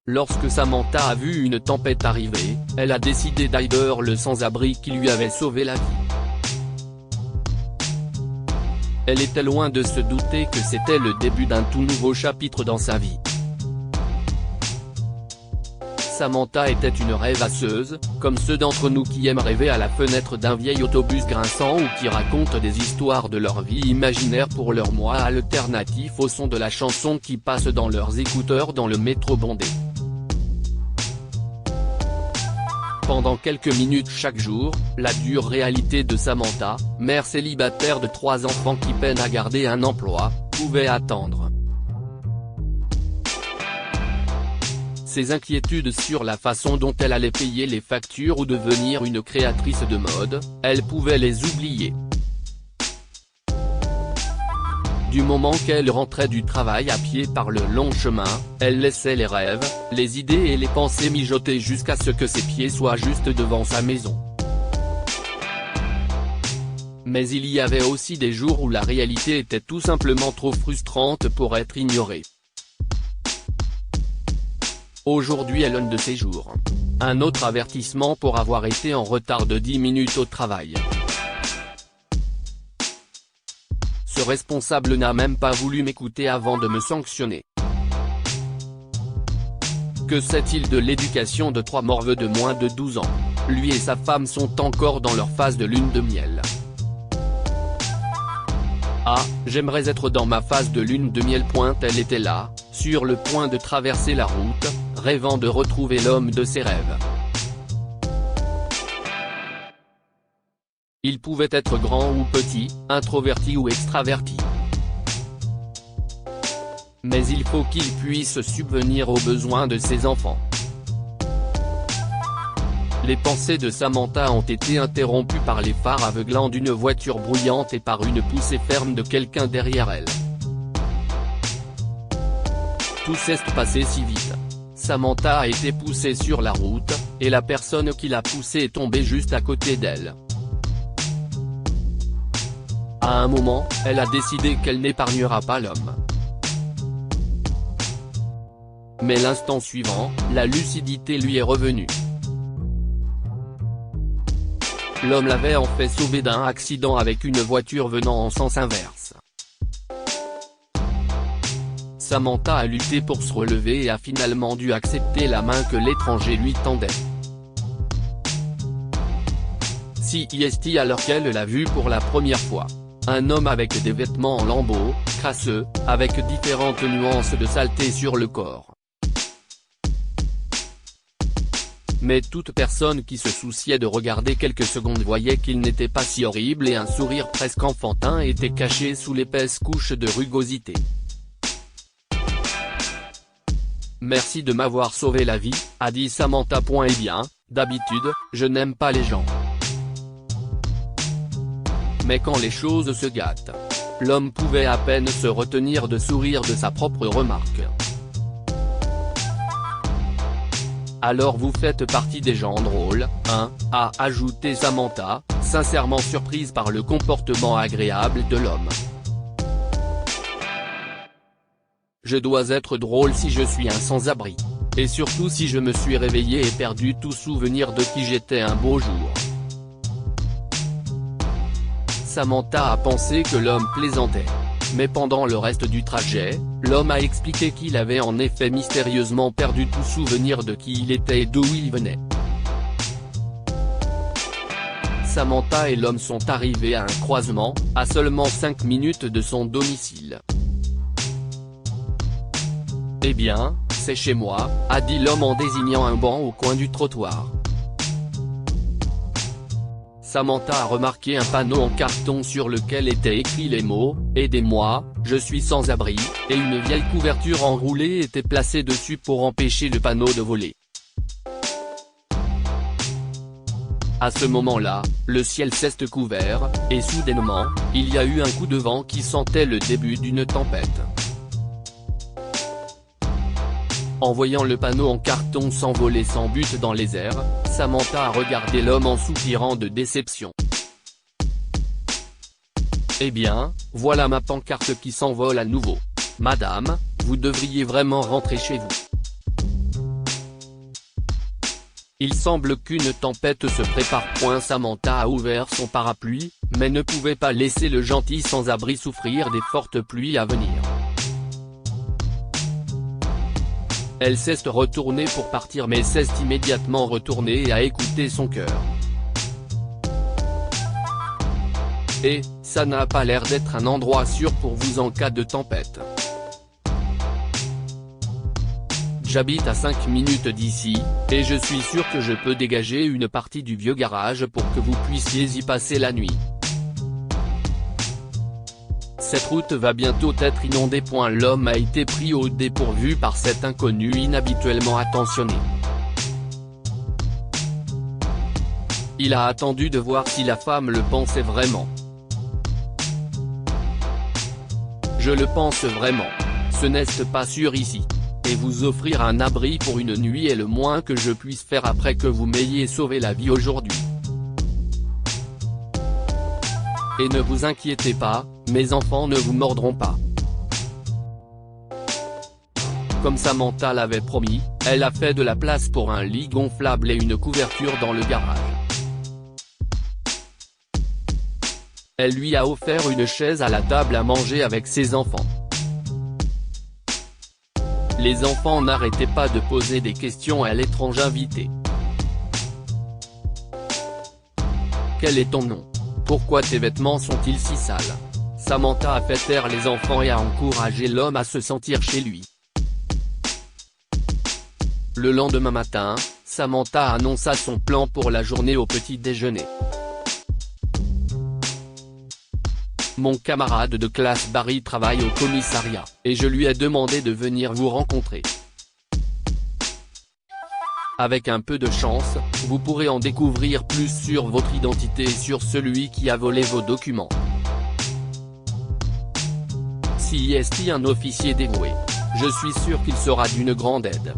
Lorsque Samantha a vu une tempête arriver, elle a décidé d'aider le sans-abri qui lui avait sauvé la vie. Elle était loin de se douter que c'était le début d'un tout nouveau chapitre dans sa vie. Samantha était une rêvasseuse, comme ceux d'entre nous qui aiment rêver à la fenêtre d'un vieil autobus grinçant ou qui racontent des histoires de leur vie imaginaire pour leur moi alternatif au son de la chanson qui passe dans leurs écouteurs dans le métro bondé. Pendant quelques minutes chaque jour, la dure réalité de Samantha, mère célibataire de 3 enfants qui peine à garder un emploi, pouvait attendre. Ses inquiétudes sur la façon dont elle allait payer les factures ou devenir une créatrice de mode, elle pouvait les oublier. Du moment qu'elle rentrait du travail à pied par le long chemin, elle laissait les rêves, les idées et les pensées mijoter jusqu'à ce que ses pieds soient juste devant sa maison. Mais il y avait aussi des jours où la réalité était tout simplement trop frustrante pour être ignorée. Aujourd'hui est l'un de ces jours. Un autre avertissement pour avoir été en retard de 10 minutes au travail. Ce responsable n'a même pas voulu m'écouter avant de me sanctionner. Que sait-il de l'éducation de 3 morveux de moins de 12 ans? Lui et sa femme sont encore dans leur phase de lune de miel. Ah, j'aimerais être dans ma phase de lune de miel. Elle était là, sur le point de traverser la route, rêvant de retrouver l'homme de ses rêves. Il pouvait être grand ou petit, introverti ou extraverti. Mais il faut qu'il puisse subvenir aux besoins de ses enfants. Les pensées de Samantha ont été interrompues par les phares aveuglants d'une voiture bruyante et par une poussée ferme de quelqu'un derrière elle. Tout s'est passé si vite. Samantha a été poussée sur la route, et la personne qui l'a poussée est tombée juste à côté d'elle. À un moment, elle a décidé qu'elle n'épargnera pas l'homme. Mais l'instant suivant, la lucidité lui est revenue. L'homme l'avait en fait sauvé d'un accident avec une voiture venant en sens inverse. Samantha a lutté pour se relever et a finalement dû accepter la main que l'étranger lui tendait. CIST alors qu'elle l'a vu pour la première fois. Un homme avec des vêtements en lambeaux, crasseux, avec différentes nuances de saleté sur le corps. Mais toute personne qui se souciait de regarder quelques secondes voyait qu'il n'était pas si horrible et un sourire presque enfantin était caché sous l'épaisse couche de rugosité. Merci de m'avoir sauvé la vie, a dit Samantha. Eh bien, d'habitude, je n'aime pas les gens. Mais quand les choses se gâtent, l'homme pouvait à peine se retenir de sourire de sa propre remarque. Alors vous faites partie des gens drôles, hein, a ajouté Samantha, sincèrement surprise par le comportement agréable de l'homme. Je dois être drôle si je suis un sans-abri. Et surtout si je me suis réveillé et perdu tout souvenir de qui j'étais un beau jour. Samantha a pensé que l'homme plaisantait. Mais pendant le reste du trajet, l'homme a expliqué qu'il avait en effet mystérieusement perdu tout souvenir de qui il était et d'où il venait. Samantha et l'homme sont arrivés à un croisement, à seulement 5 minutes de son domicile. Eh bien, c'est chez moi, a dit l'homme en désignant un banc au coin du trottoir. Samantha a remarqué un panneau en carton sur lequel étaient écrits les mots « Aidez-moi, je suis sans abri » et une vieille couverture enroulée était placée dessus pour empêcher le panneau de voler. À ce moment-là, le ciel s'est couvert, et soudainement, il y a eu un coup de vent qui sentait le début d'une tempête. En voyant le panneau en carton s'envoler sans but dans les airs, Samantha a regardé l'homme en soupirant de déception. Eh bien, voilà ma pancarte qui s'envole à nouveau. Madame, vous devriez vraiment rentrer chez vous. Il semble qu'une tempête se prépare. Samantha a ouvert son parapluie, mais ne pouvait pas laisser le gentil sans-abri souffrir des fortes pluies à venir. Elle s'est retournée pour partir mais s'est immédiatement retournée et a écouté son cœur. Et, ça n'a pas l'air d'être un endroit sûr pour vous en cas de tempête. J'habite à 5 minutes d'ici, et je suis sûr que je peux dégager une partie du vieux garage pour que vous puissiez y passer la nuit. Cette route va bientôt être inondée. L'homme a été pris au dépourvu par cet inconnu inhabituellement attentionné. Il a attendu de voir si la femme le pensait vraiment. Je le pense vraiment. Ce n'est pas sûr ici. Et vous offrir un abri pour une nuit est le moins que je puisse faire après que vous m'ayez sauvé la vie aujourd'hui. Et ne vous inquiétez pas, mes enfants ne vous mordront pas. Comme Samantha l'avait promis, elle a fait de la place pour un lit gonflable et une couverture dans le garage. Elle lui a offert une chaise à la table à manger avec ses enfants. Les enfants n'arrêtaient pas de poser des questions à l'étrange invité. Quel est ton nom? Pourquoi tes vêtements sont-ils si sales? Samantha a fait taire les enfants et a encouragé l'homme à se sentir chez lui. Le lendemain matin, Samantha annonça son plan pour la journée au petit déjeuner. Mon camarade de classe Barry travaille au commissariat, et je lui ai demandé de venir vous rencontrer. Avec un peu de chance, vous pourrez en découvrir plus sur votre identité et sur celui qui a volé vos documents. Si est un officier dévoué, je suis sûr qu'il sera d'une grande aide.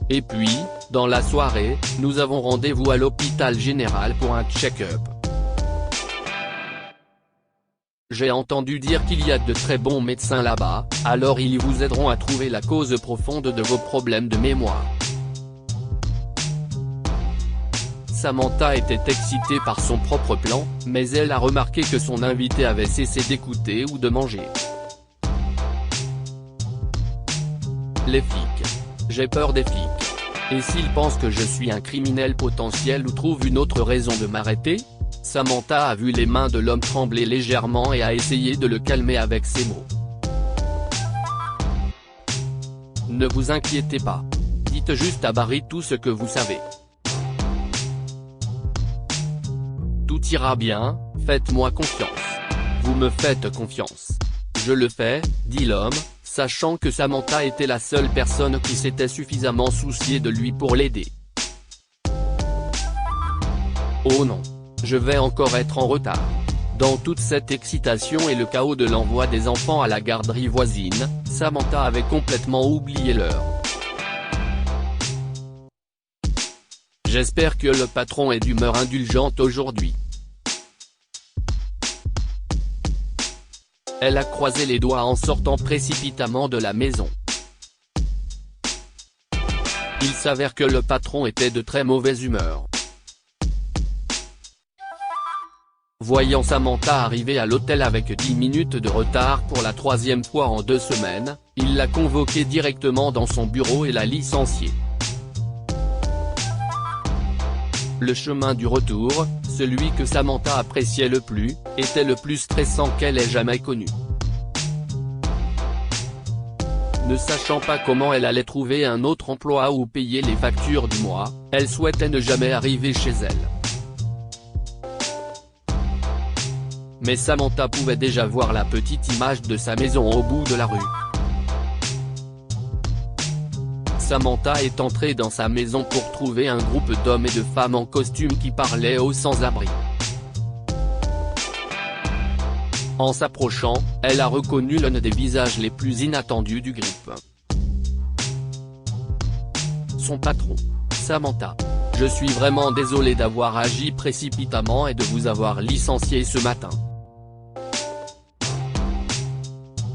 Et puis, dans la soirée, nous avons rendez-vous à l'hôpital général pour un check-up. J'ai entendu dire qu'il y a de très bons médecins là-bas, alors ils vous aideront à trouver la cause profonde de vos problèmes de mémoire. Samantha était excitée par son propre plan, mais elle a remarqué que son invité avait cessé d'écouter ou de manger. Les flics. J'ai peur des flics. Et s'ils pensent que je suis un criminel potentiel ou trouvent une autre raison de m'arrêter? Samantha a vu les mains de l'homme trembler légèrement et a essayé de le calmer avec ces mots. Ne vous inquiétez pas. Dites juste à Barry tout ce que vous savez. Tout ira bien, faites-moi confiance. Vous me faites confiance. Je le fais, dit l'homme, sachant que Samantha était la seule personne qui s'était suffisamment souciée de lui pour l'aider. Oh non. Je vais encore être en retard. Dans toute cette excitation et le chaos de l'envoi des enfants à la garderie voisine, Samantha avait complètement oublié l'heure. J'espère que le patron est d'humeur indulgente aujourd'hui. Elle a croisé les doigts en sortant précipitamment de la maison. Il s'avère que le patron était de très mauvaise humeur. Voyant Samantha arriver à l'hôtel avec 10 minutes de retard pour la 3e fois en 2 semaines, il l'a convoquée directement dans son bureau et l'a licenciée. Le chemin du retour, celui que Samantha appréciait le plus, était le plus stressant qu'elle ait jamais connu. Ne sachant pas comment elle allait trouver un autre emploi ou payer les factures du mois, elle souhaitait ne jamais arriver chez elle. Mais Samantha pouvait déjà voir la petite image de sa maison au bout de la rue. Samantha est entrée dans sa maison pour trouver un groupe d'hommes et de femmes en costume qui parlaient aux sans-abri. En s'approchant, elle a reconnu l'un des visages les plus inattendus du groupe. Son patron. Samantha. Je suis vraiment désolé d'avoir agi précipitamment et de vous avoir licencié ce matin.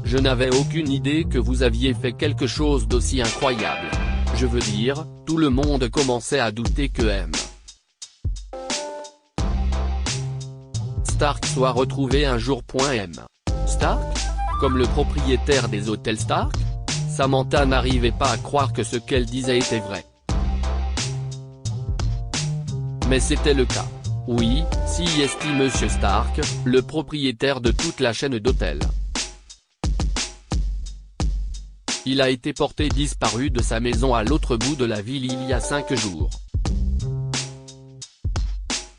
Je n'avais aucune idée que vous aviez fait quelque chose d'aussi incroyable. Je veux dire, tout le monde commençait à douter que M. Stark soit retrouvé un jour. M. Stark, comme le propriétaire des hôtels Stark, Samantha n'arrivait pas à croire que ce qu'elle disait était vrai. Mais c'était le cas. Oui, si estime Monsieur Stark, le propriétaire de toute la chaîne d'hôtels. Il a été porté disparu de sa maison à l'autre bout de la ville il y a 5 jours.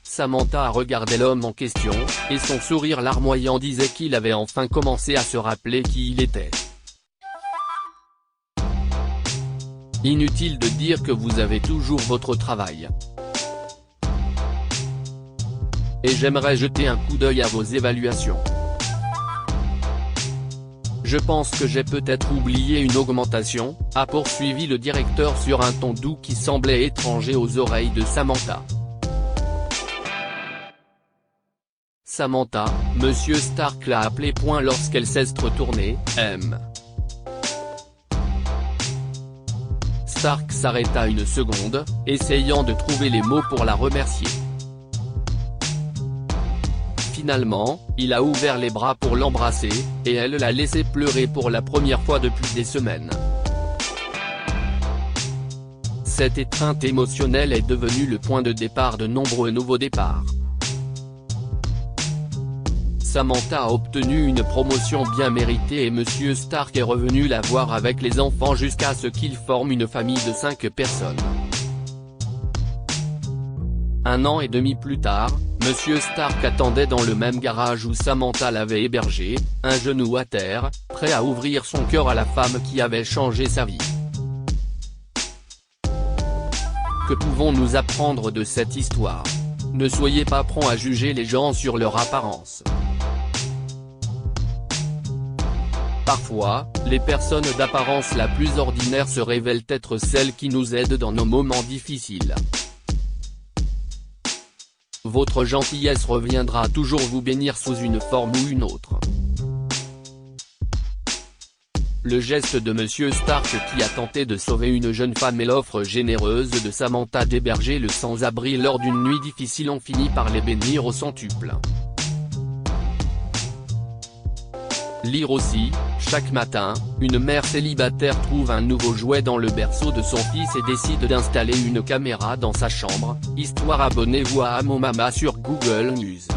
Samantha a regardé l'homme en question, et son sourire larmoyant disait qu'il avait enfin commencé à se rappeler qui il était. Inutile de dire que vous avez toujours votre travail. Et j'aimerais jeter un coup d'œil à vos évaluations. Je pense que j'ai peut-être oublié une augmentation, a poursuivi le directeur sur un ton doux qui semblait étranger aux oreilles de Samantha. Samantha, Monsieur Stark l'a appelé. Lorsqu'elle s'est retournée, M. Stark s'arrêta une seconde, essayant de trouver les mots pour la remercier. Finalement, il a ouvert les bras pour l'embrasser, et elle l'a laissé pleurer pour la première fois depuis des semaines. Cette étreinte émotionnelle est devenue le point de départ de nombreux nouveaux départs. Samantha a obtenu une promotion bien méritée et Monsieur Stark est revenu la voir avec les enfants jusqu'à ce qu'ils forment une famille de 5 personnes. 1 an et demi plus tard, Monsieur Stark attendait dans le même garage où Samantha l'avait hébergé, un genou à terre, prêt à ouvrir son cœur à la femme qui avait changé sa vie. Que pouvons-nous apprendre de cette histoire? Ne soyez pas prompt à juger les gens sur leur apparence. Parfois, les personnes d'apparence la plus ordinaire se révèlent être celles qui nous aident dans nos moments difficiles. Votre gentillesse reviendra toujours vous bénir sous une forme ou une autre. Le geste de Monsieur Stark qui a tenté de sauver une jeune femme et l'offre généreuse de Samantha d'héberger le sans-abri lors d'une nuit difficile ont fini par les bénir au centuple. Lire aussi, chaque matin, une mère célibataire trouve un nouveau jouet dans le berceau de son fils et décide d'installer une caméra dans sa chambre. Histoire. Abonnez-vous à Mon Mama sur Google News.